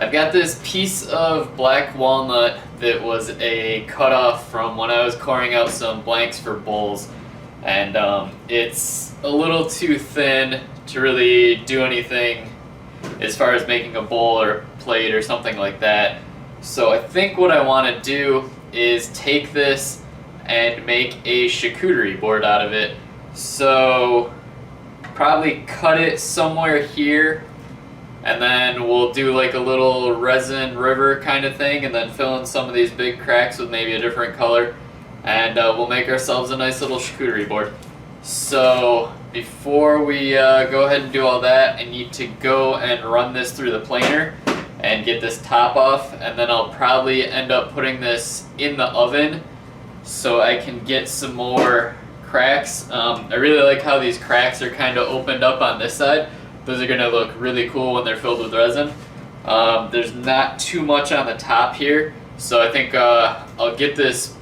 I've got this piece of black walnut that was a cutoff from when I was coring out some blanks for bowls, and it's a little too thin to really do anything as far as making a bowl or plate or something like that. So I think what I want to do is take this and make a charcuterie board out of it. So probably cut it somewhere here, and then we'll do like a little resin river kind of thing, and then fill in some of these big cracks with maybe a different color, and we'll make ourselves a nice little charcuterie board. So before we go ahead and do all that, I need to go and run this through the planer and get this top off, and then I'll probably end up putting this in the oven so I can get some more cracks. I really like how these cracks are kind of opened up on this side. Those are going to look really cool when they're filled with resin. There's not too much on the top here, so I think I'll get this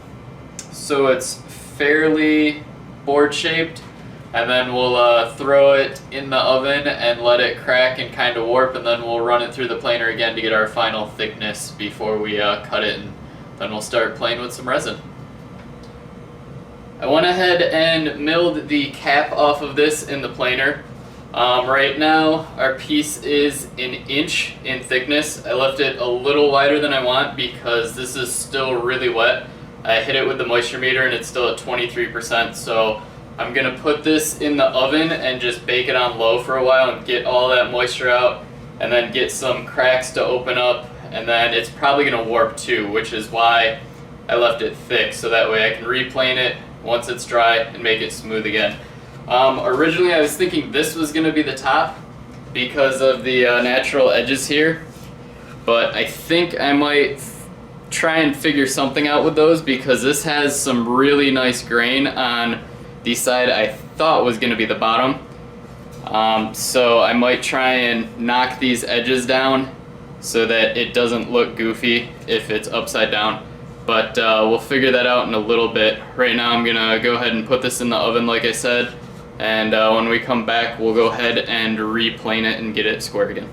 so it's fairly board shaped, and then we'll throw it in the oven and let it crack and kind of warp, and then we'll run it through the planer again to get our final thickness before we cut it, and then we'll start playing with some resin. I went ahead and milled the cap off of this in the planer. Right now our piece is an inch in thickness. I left it a little wider than I want because this is still really wet. I hit it with the moisture meter and it's still at 23%, so I'm going to put this in the oven and just bake it on low for a while and get all that moisture out, and then get some cracks to open up, and then it's probably going to warp too, which is why I left it thick, so that way I can replane it once it's dry and make it smooth again. Originally I was thinking this was going to be the top because of the natural edges here, but I think I might try and figure something out with those because this has some really nice grain on the side I thought was going to be the bottom. So I might try and knock these edges down so that it doesn't look goofy if it's upside down. But we'll figure that out in a little bit. Right now I'm gonna go ahead and put this in the oven like I said, and when we come back we'll go ahead and replane it and get it square again.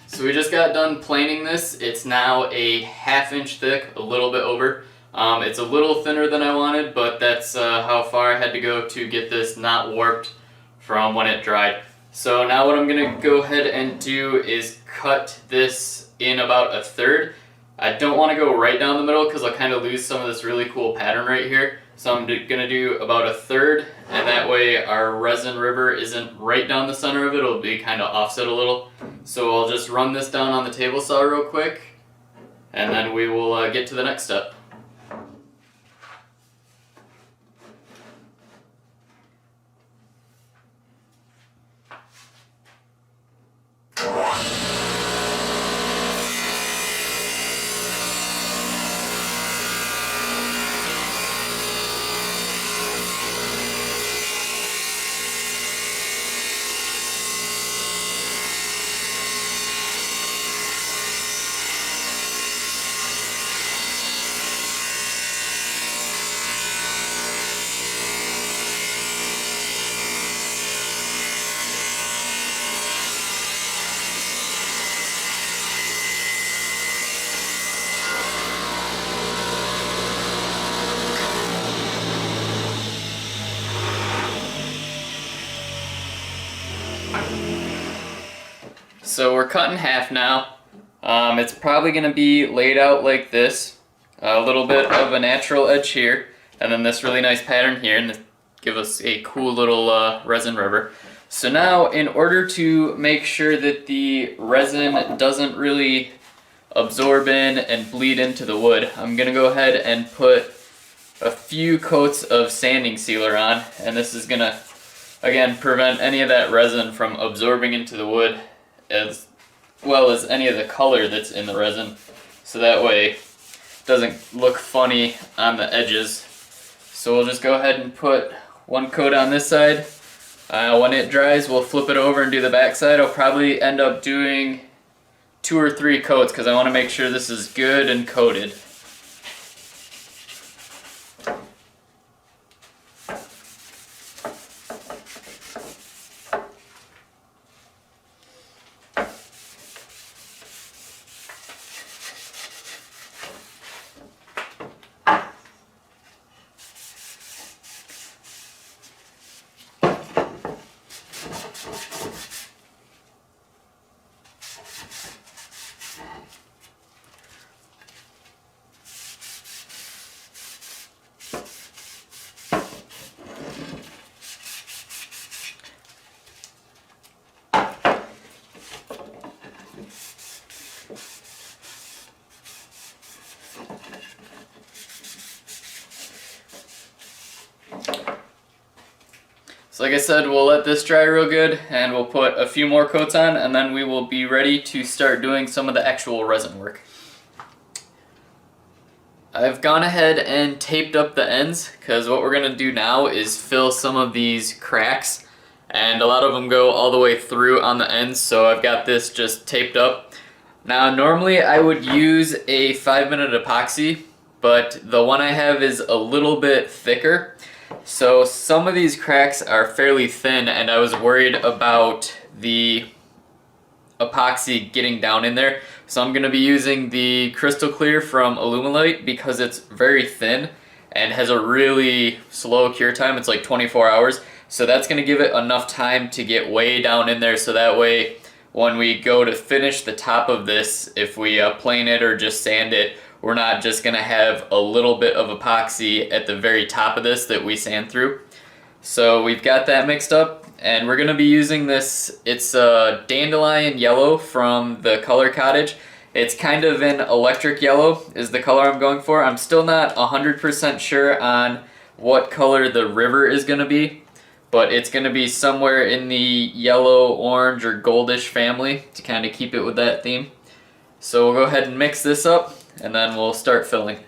So we just got done planing this. It's now a ½ inch thick, a little bit over. It's a little thinner than I wanted, but that's how far I had to go to get this not warped from when it dried. So now what I'm going to go ahead and do is cut this in about 1/3. I don't want to go right down the middle because I'll kind of lose some of this really cool pattern right here. So I'm going to do about 1/3, and that way our resin river isn't right down the center of it. It'll be kind of offset a little. So I'll just run this down on the table saw real quick, and then we will get to the next step. So we're cut in half now. It's probably going to be laid out like this. A little bit of a natural edge here, and then this really nice pattern here, and give us a cool little resin river. So now, in order to make sure that the resin doesn't really absorb in and bleed into the wood, I'm going to go ahead and put a few coats of sanding sealer on, and this is going to, again, prevent any of that resin from absorbing into the wood as well as any of the color that's in the resin, so that way it doesn't look funny on the edges. So we'll just go ahead and put one coat on this side. When it dries, we'll flip it over and do the back side. I'll probably end up doing 2 or 3 coats because I want to make sure this is good and coated. So like I said, we'll let this dry real good and we'll put a few more coats on and then we will be ready to start doing some of the actual resin work. I've gone ahead and taped up the ends because what we're going to do now is fill some of these cracks, and a lot of them go all the way through on the ends, so I've got this just taped up. Now normally I would use a 5-minute epoxy, but the one I have is a little bit thicker. So some of these cracks are fairly thin and I was worried about the epoxy getting down in there. So I'm going to be using the crystal clear from Alumilite because it's very thin and has a really slow cure time. It's like 24 hours. So that's going to give it enough time to get way down in there, so that way when we go to finish the top of this, if we plane it or just sand it, we're not just going to have a little bit of epoxy at the very top of this that we sand through. So we've got that mixed up, and we're going to be using this. It's a dandelion yellow from the Color Cottage. It's kind of an electric yellow is the color I'm going for. I'm still not 100% sure on what color the river is going to be, but it's going to be somewhere in the yellow, orange, or goldish family to kind of keep it with that theme. So we'll go ahead and mix this up and then we'll start filling.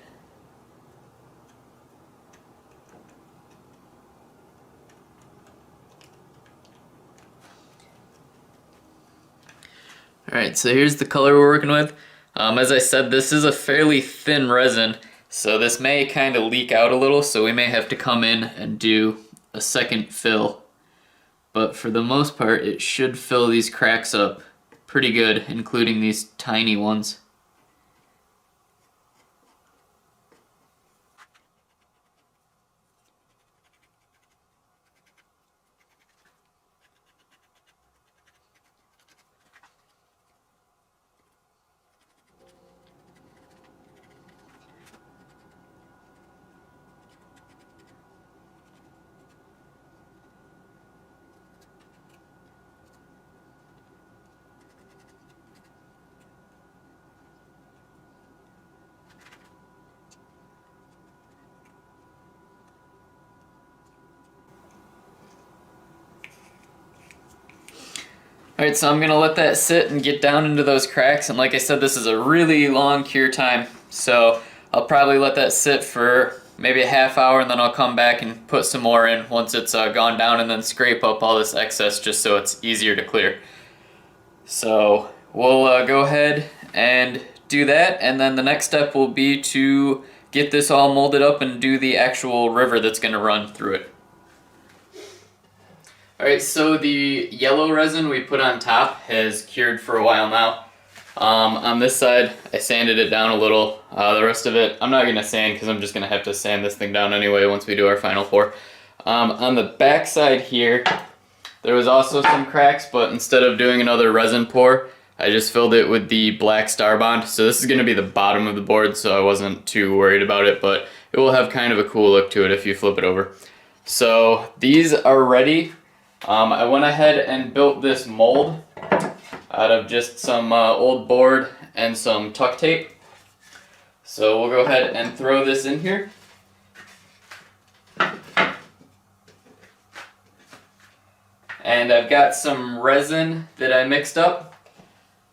Alright, so here's the color we're working with. As I said, this is a fairly thin resin, so this may kind of leak out a little, so we may have to come in and do a second fill. But for the most part, it should fill these cracks up pretty good, including these tiny ones. Alright, so I'm going to let that sit and get down into those cracks, and like I said, this is a really long cure time, so I'll probably let that sit for maybe a half hour and then I'll come back and put some more in once it's gone down, and then scrape up all this excess just so it's easier to clear. So we'll go ahead and do that, and then the next step will be to get this all molded up and do the actual river that's going to run through it. Alright, so the yellow resin we put on top has cured for a while now. On this side, I sanded it down a little. The rest of it, I'm not going to sand because I'm just going to have to sand this thing down anyway once we do our final pour. On the back side here, there was also some cracks, but instead of doing another resin pour, I just filled it with the black Star Bond. So this is going to be the bottom of the board, so I wasn't too worried about it, but it will have kind of a cool look to it if you flip it over. So these are ready. I went ahead and built this mold out of just some old board and some tuck tape. So we'll go ahead and throw this in here. And I've got some resin that I mixed up.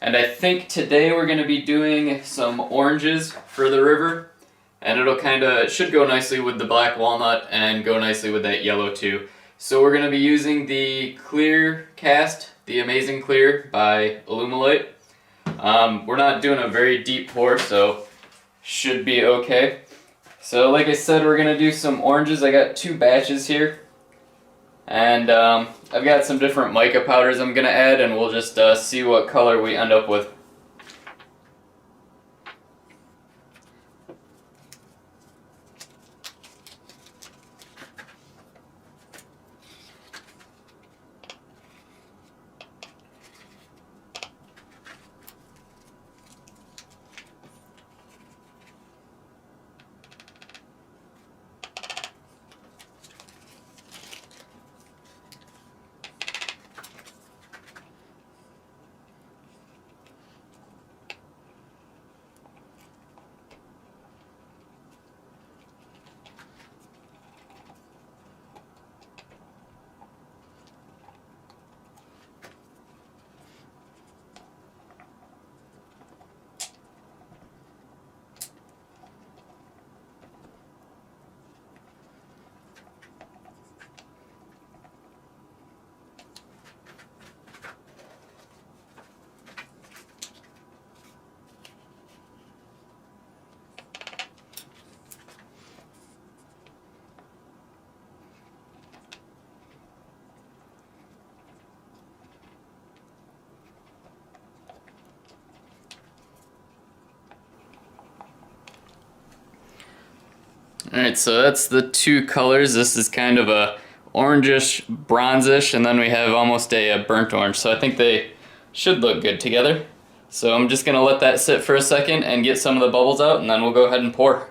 And I think today we're going to be doing some oranges for the river. And it should go nicely with the black walnut and go nicely with that yellow too. So we're going to be using the clear cast, the Amazing Clear by Alumilite. We're not doing a very deep pour, so should be okay. So like I said, we're gonna do some oranges. I got 2 batches here. And I've got some different mica powders I'm gonna add, and we'll just see what color we end up with. Alright, so that's the 2 colors. This is kind of a orangish, bronzish, and then we have almost a burnt orange. So I think they should look good together. So I'm just going to let that sit for a second and get some of the bubbles out, and then we'll go ahead and pour.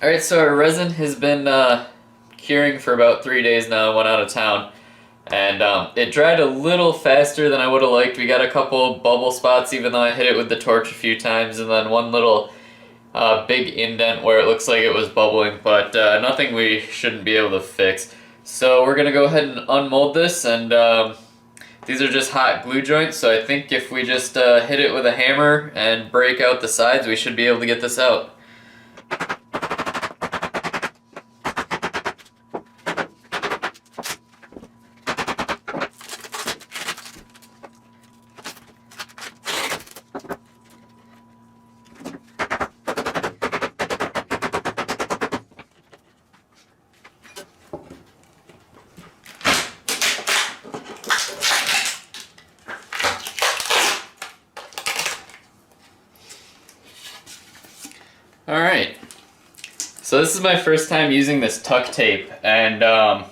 Alright, so our resin has been curing for about 3 days now. I went out of town, and it dried a little faster than I would have liked. We got a couple bubble spots even though I hit it with the torch a few times, and then one little big indent where it looks like it was bubbling, but nothing we shouldn't be able to fix. So we're going to go ahead and unmold this, and these are just hot glue joints, so I think if we just hit it with a hammer and break out the sides, we should be able to get this out. Alright, so this is my first time using this tuck tape, and I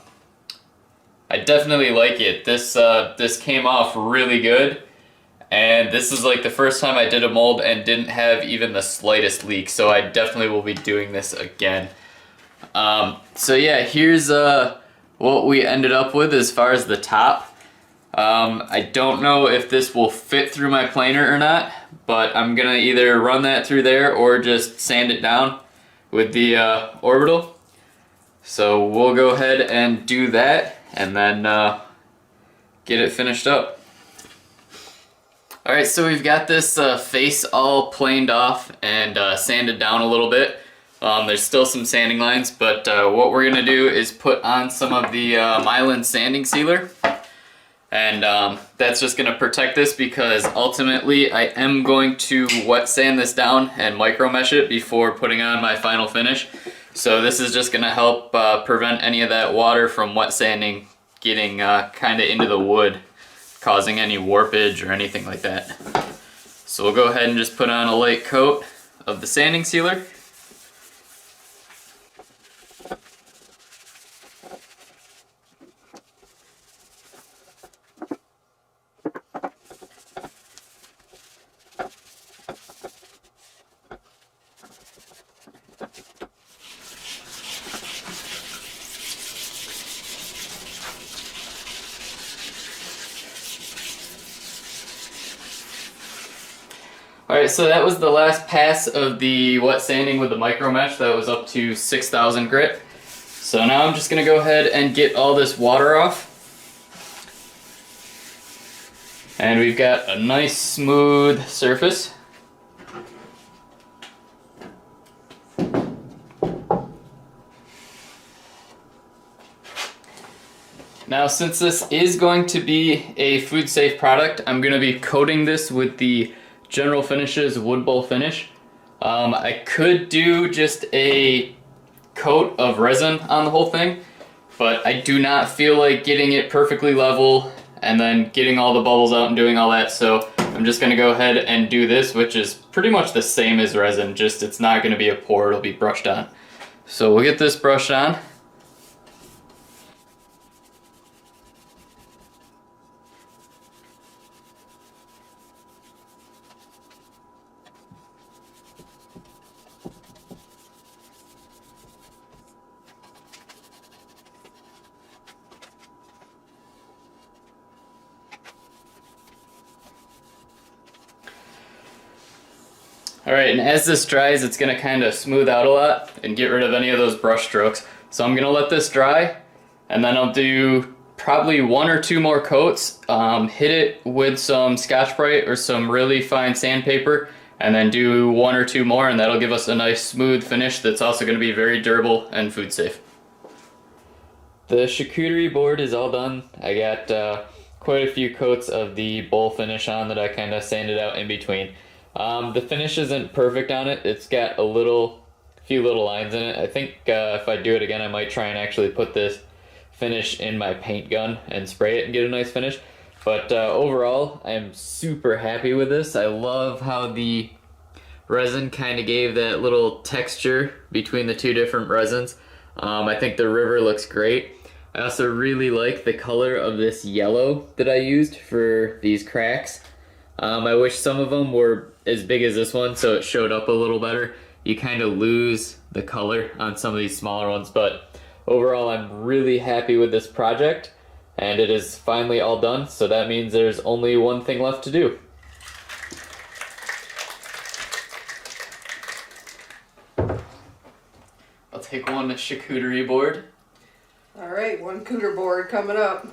definitely like it. This came off really good, and this is like the first time I did a mold and didn't have even the slightest leak, so I definitely will be doing this again. So yeah, here's what we ended up with as far as the top. I don't know if this will fit through my planer or not, but I'm gonna either run that through there or just sand it down with the orbital. So we'll go ahead and do that and then get it finished up. Alright, so we've got this face all planed off and sanded down a little bit. There's still some sanding lines, but what we're gonna do is put on some of the myelin sanding sealer. And that's just going to protect this because ultimately I am going to wet sand this down and micro mesh it before putting on my final finish. So this is just going to help prevent any of that water from wet sanding getting kind of into the wood, causing any warpage or anything like that. So we'll go ahead and just put on a light coat of the sanding sealer. Alright, so that was the last pass of the wet sanding with the micro mesh. That was up to 6,000 grit. So now I'm just going to go ahead and get all this water off. And we've got a nice smooth surface. Now, since this is going to be a food safe product, I'm going to be coating this with the General Finishes Wood Bowl finish. I could do just a coat of resin on the whole thing, but I do not feel like getting it perfectly level and then getting all the bubbles out and doing all that, so I'm just going to go ahead and do this, which is pretty much the same as resin, just it's not going to be a pour, it'll be brushed on. So we'll get this brushed on. Alright, and as this dries, it's going to kind of smooth out a lot and get rid of any of those brush strokes. So I'm going to let this dry, and then I'll do probably 1 or 2 more coats, hit it with some Scotch-Brite or some really fine sandpaper, and then do 1 or 2 more, and that'll give us a nice smooth finish that's also going to be very durable and food safe. The charcuterie board is all done. I got quite a few coats of the bowl finish on that I kind of sanded out in between. The finish isn't perfect on it. It's got a few little lines in it. I think if I do it again, I might try and actually put this finish in my paint gun and spray it and get a nice finish. But overall, I'm super happy with this. I love how the resin kind of gave that little texture between the 2 different resins. I think the river looks great. I also really like the color of this yellow that I used for these cracks. I wish some of them were as big as this one so it showed up a little better. You kind of lose the color on some of these smaller ones, but overall I'm really happy with this project, and it is finally all done, so that means there's only one thing left to do. I'll take one charcuterie board. Alright, 1 cooter board coming up.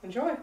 Enjoy.